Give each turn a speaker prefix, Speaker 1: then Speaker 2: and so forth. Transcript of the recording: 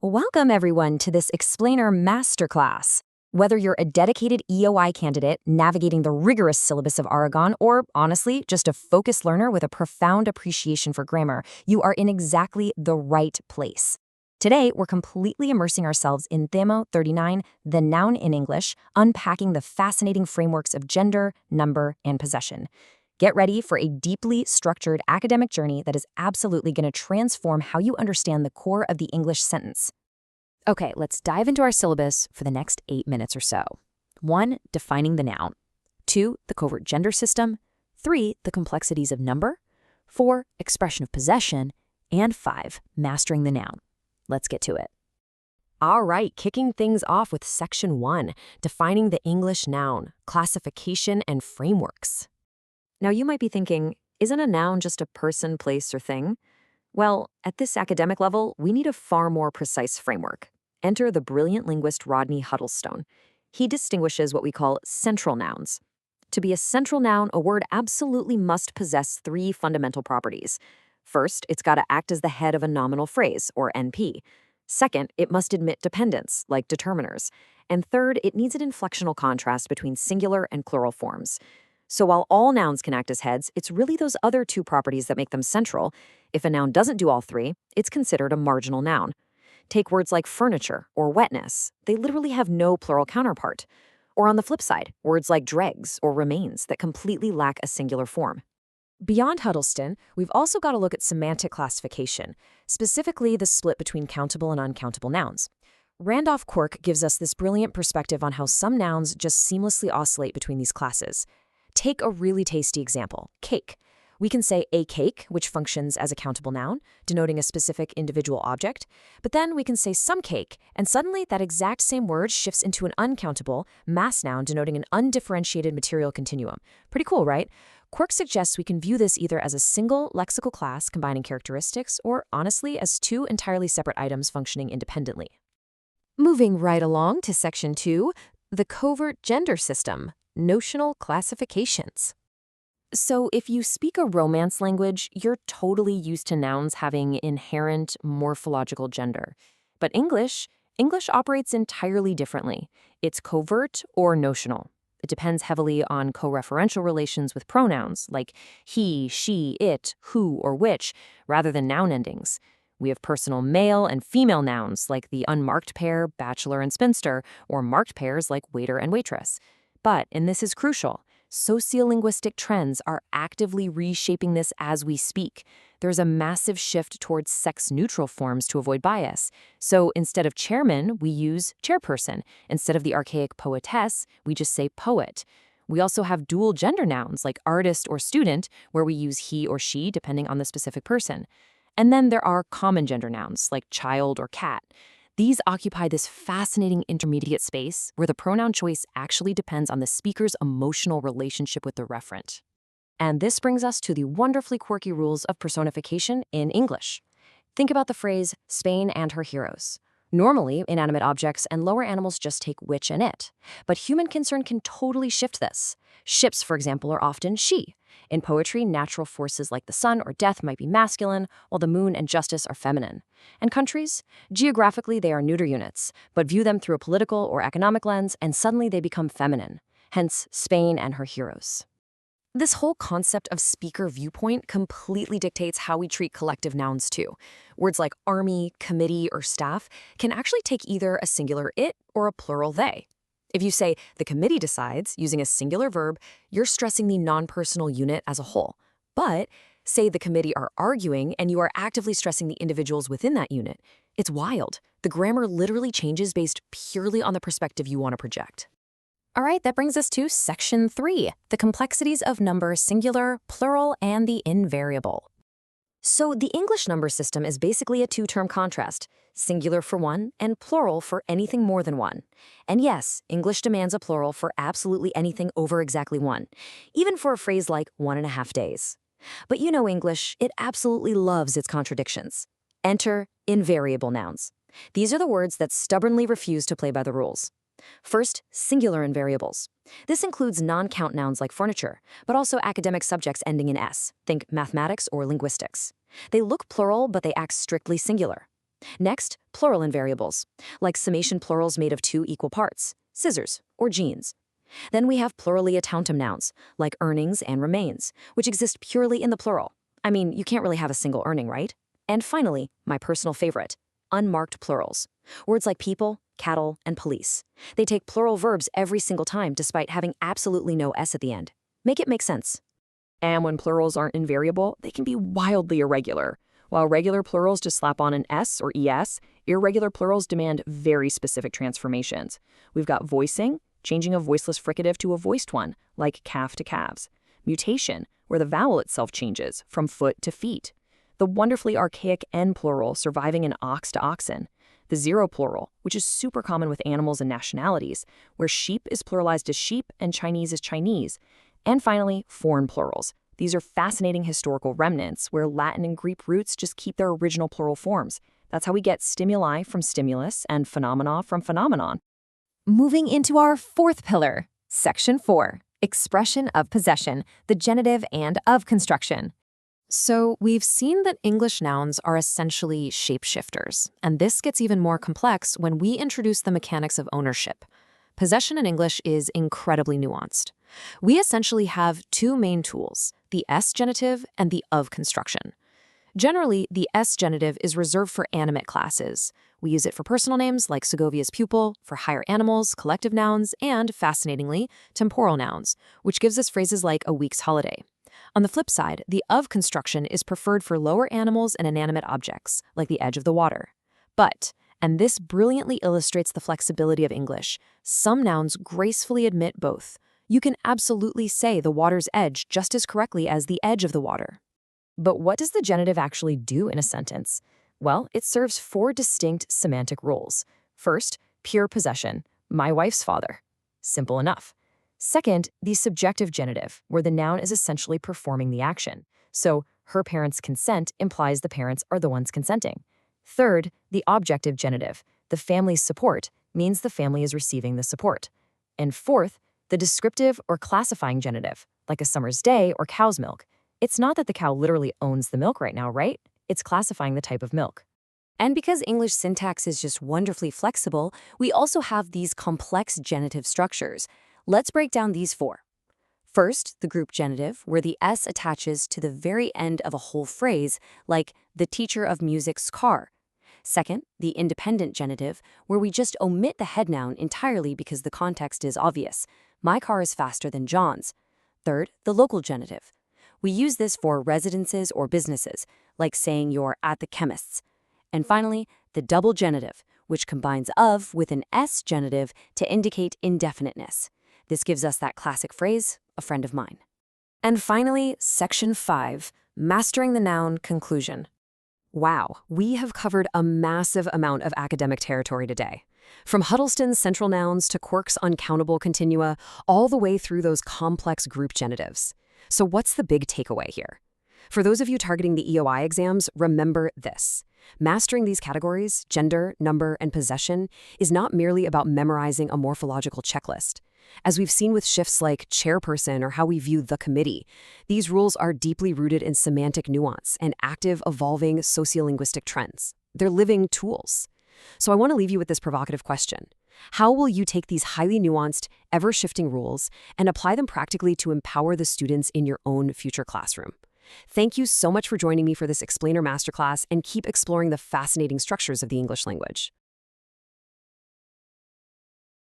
Speaker 1: Welcome, everyone, to this Explainer Masterclass. Whether you're a dedicated EOI candidate navigating the rigorous syllabus of Aragon, or honestly, just a focused learner with a profound appreciation for grammar, you are in exactly the right place. Today, we're completely immersing ourselves in Themo 39, the noun in English, unpacking the fascinating frameworks of gender, number, and possession. Get ready for a deeply structured academic journey that is absolutely going to transform how you understand the core of the English sentence. Okay, let's dive into our syllabus for the next 8 minutes or so. 1. Defining the noun. 2. The covert gender system. 3. The complexities of number. 4. Expression of possession. And 5. Mastering the noun. Let's get to it. All right, kicking things off with Section 1, defining the English noun, classification and frameworks. Now, you might be thinking, isn't a noun just a person, place, or thing? Well, at this academic level, we need a far more precise framework. Enter the brilliant linguist Rodney Huddlestone. He distinguishes what we call central nouns. To be a central noun, a word absolutely must possess 3 fundamental properties. First, it's got to act as the head of a nominal phrase, or NP. Second, it must admit dependents, like determiners. And third, it needs an inflectional contrast between singular and plural forms. So while all nouns can act as heads, it's really those other 2 properties that make them central. If a noun doesn't do all 3, it's considered a marginal noun. Take words like furniture or wetness. They literally have no plural counterpart. Or on the flip side, words like dregs or remains that completely lack a singular form. Beyond Huddleston, we've also got to look at semantic classification, specifically the split between countable and uncountable nouns. Randolph Quirk gives us this brilliant perspective on how some nouns just seamlessly oscillate between these classes. Take a really tasty example, cake. We can say a cake, which functions as a countable noun, denoting a specific individual object, but then we can say some cake, and suddenly that exact same word shifts into an uncountable mass noun denoting an undifferentiated material continuum. Pretty cool, right? Quirk suggests we can view this either as a single lexical class combining characteristics, or honestly as 2 entirely separate items functioning independently. Moving right along to Section 2, the covert gender system. Notional classifications. So if you speak a Romance language, you're totally used to nouns having inherent morphological gender. But English operates entirely differently. It's covert or notional. It depends heavily on co-referential relations with pronouns like he, she, it, who, or which, rather than noun endings. We have personal male and female nouns like the unmarked pair, bachelor and spinster, or marked pairs like waiter and waitress. But, and this is crucial, sociolinguistic trends are actively reshaping this as we speak. There's a massive shift towards sex-neutral forms to avoid bias. So instead of chairman, we use chairperson. Instead of the archaic poetess, we just say poet. We also have dual gender nouns like artist or student, where we use he or she depending on the specific person. And then there are common gender nouns like child or cat. These occupy this fascinating intermediate space where the pronoun choice actually depends on the speaker's emotional relationship with the referent. And this brings us to the wonderfully quirky rules of personification in English. Think about the phrase, Spain and her heroes. Normally, inanimate objects and lower animals just take which and it. But human concern can totally shift this. Ships, for example, are often she. In poetry, natural forces like the sun or death might be masculine, while the moon and justice are feminine. And countries? Geographically, they are neuter units, but view them through a political or economic lens, and suddenly they become feminine. Hence, Spain and her heroes. This whole concept of speaker viewpoint completely dictates how we treat collective nouns too. Words like army, committee, or staff can actually take either a singular it or a plural they. If you say, the committee decides, using a singular verb, you're stressing the non-personal unit as a whole. But say the committee are arguing and you are actively stressing the individuals within that unit. It's wild. The grammar literally changes based purely on the perspective you want to project. All right, that brings us to Section 3, the complexities of number, singular, plural, and the invariable. So the English number system is basically a 2-term contrast, singular for one and plural for anything more than one. And yes, English demands a plural for absolutely anything over exactly 1, even for a phrase like 1.5 days. But you know English, it absolutely loves its contradictions. Enter invariable nouns. These are the words that stubbornly refuse to play by the rules. First, singular invariables. This includes non-count nouns like furniture, but also academic subjects ending in S. Think mathematics or linguistics. They look plural, but they act strictly singular. Next, plural invariables, like summation plurals made of two equal parts, scissors or jeans. Then we have pluralia tantum nouns, like earnings and remains, which exist purely in the plural. I mean, you can't really have a single earning, right? And finally, my personal favorite, unmarked plurals. Words like people, cattle, and police. They take plural verbs every single time despite having absolutely no S at the end. Make it make sense. And when plurals aren't invariable, they can be wildly irregular. While regular plurals just slap on an S or ES, irregular plurals demand very specific transformations. We've got voicing, changing a voiceless fricative to a voiced one, like calf to calves. Mutation, where the vowel itself changes, from foot to feet. The wonderfully archaic N plural surviving an ox to oxen. The zero plural, which is super common with animals and nationalities, where sheep is pluralized as sheep and Chinese is Chinese. And finally, foreign plurals. These are fascinating historical remnants where Latin and Greek roots just keep their original plural forms. That's how we get stimuli from stimulus and phenomena from phenomenon.
Speaker 2: Moving into our fourth pillar, Section 4, Expression of Possession, the Genitive and of Construction. So we've seen that English nouns are essentially shapeshifters, and this gets even more complex when we introduce the mechanics of ownership. Possession in English is incredibly nuanced. We essentially have two main tools, the S genitive and the of construction. Generally, the S genitive is reserved for animate classes. We use it for personal names like Segovia's pupil, for higher animals, collective nouns, and, fascinatingly, temporal nouns, which gives us phrases like a week's holiday. On the flip side, the of construction is preferred for lower animals and inanimate objects, like the edge of the water. But, and this brilliantly illustrates the flexibility of English, some nouns gracefully admit both. You can absolutely say the water's edge just as correctly as the edge of the water.
Speaker 1: But what does the genitive actually do in a sentence? Well, it serves four distinct semantic roles. First, pure possession, my wife's father. Simple enough. Second, the subjective genitive, where the noun is essentially performing the action. So, her parents' consent implies the parents are the ones consenting. Third, the objective genitive, the family's support, means the family is receiving the support. And fourth, the descriptive or classifying genitive, like a summer's day or cow's milk. It's not that the cow literally owns the milk right now, right? It's classifying the type of milk. And because English syntax is just wonderfully flexible, we also have these complex genitive structures. Let's break down these four. First, the group genitive, where the S attaches to the very end of a whole phrase, like the teacher of music's car. Second, the independent genitive, where we just omit the head noun entirely because the context is obvious. My car is faster than John's. Third, the local genitive. We use this for residences or businesses, like saying you're at the chemist's. And finally, the double genitive, which combines of with an S genitive to indicate indefiniteness. This gives us that classic phrase, a friend of mine. And finally, Section 5, Mastering the Noun Conclusion. Wow, we have covered a massive amount of academic territory today. From Huddleston's central nouns to Quirk's uncountable continua, all the way through those complex group genitives. So what's the big takeaway here? For those of you targeting the EOI exams, remember this. Mastering these categories, gender, number, and possession, is not merely about memorizing a morphological checklist. As we've seen with shifts like chairperson or how we view the committee, these rules are deeply rooted in semantic nuance and active, evolving sociolinguistic trends. They're living tools. So I want to leave you with this provocative question. How will you take these highly nuanced, ever-shifting rules and apply them practically to empower the students in your own future classroom? Thank you so much for joining me for this Explainer Masterclass, and keep exploring the fascinating structures of the English language.